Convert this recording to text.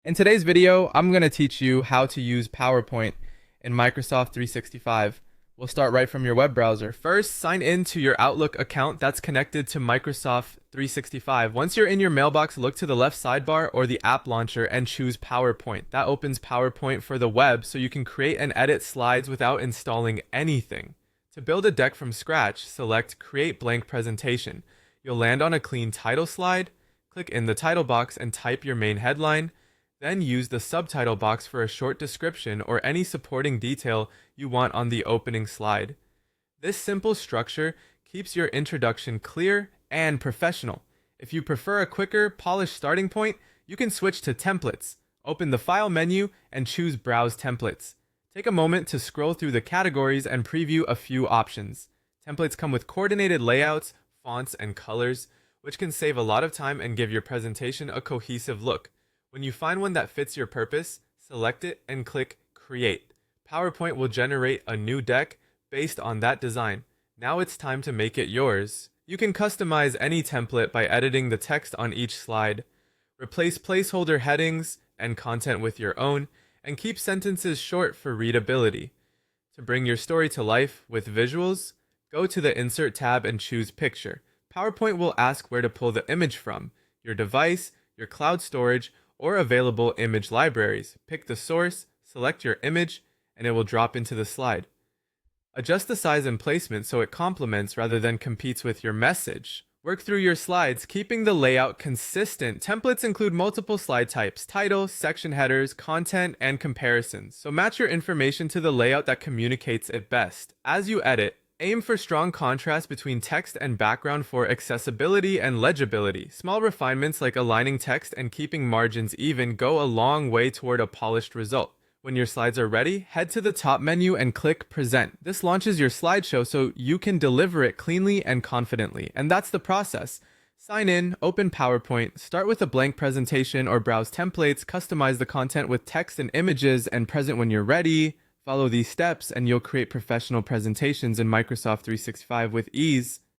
In today's video, I'm going to teach you how to use PowerPoint in Microsoft 365. We'll start right from your web browser. First, sign in to your Outlook account that's connected to Microsoft 365. Once you're in your mailbox, look to the left sidebar or the app launcher and choose PowerPoint. That opens PowerPoint for the web so you can create and edit slides without installing anything. To build a deck from scratch, select Create Blank Presentation. You'll land on a clean title slide, click in the title box and type your main headline. Then use the subtitle box for a short description or any supporting detail you want on the opening slide. This simple structure keeps your introduction clear and professional. If you prefer a quicker, polished starting point, you can switch to Templates. Open the File menu and choose Browse Templates. Take a moment to scroll through the categories and preview a few options. Templates come with coordinated layouts, fonts, and colors, which can save a lot of time and give your presentation a cohesive look. When you find one that fits your purpose, select it and click Create. PowerPoint will generate a new deck based on that design. Now it's time to make it yours. You can customize any template by editing the text on each slide. Replace placeholder headings and content with your own, and keep sentences short for readability. To bring your story to life with visuals, go to the Insert tab and choose Picture. PowerPoint will ask where to pull the image from, your device, your cloud storage, or available image libraries. Pick the source, select your image, and it will drop into the slide. Adjust the size and placement so it complements rather than competes with your message. Work through your slides, keeping the layout consistent. Templates include multiple slide types, titles, section headers, content, and comparisons. So match your information to the layout that communicates it best. As you edit, aim for strong contrast between text and background for accessibility and legibility. Small refinements like aligning text and keeping margins even go a long way toward a polished result. When your slides are ready, head to the top menu and click Present. This launches your slideshow so you can deliver it cleanly and confidently. And that's the process. Sign in, open PowerPoint, start with a blank presentation or browse templates, customize the content with text and images, and present when you're ready. Follow these steps and you'll create professional presentations in Microsoft 365 with ease.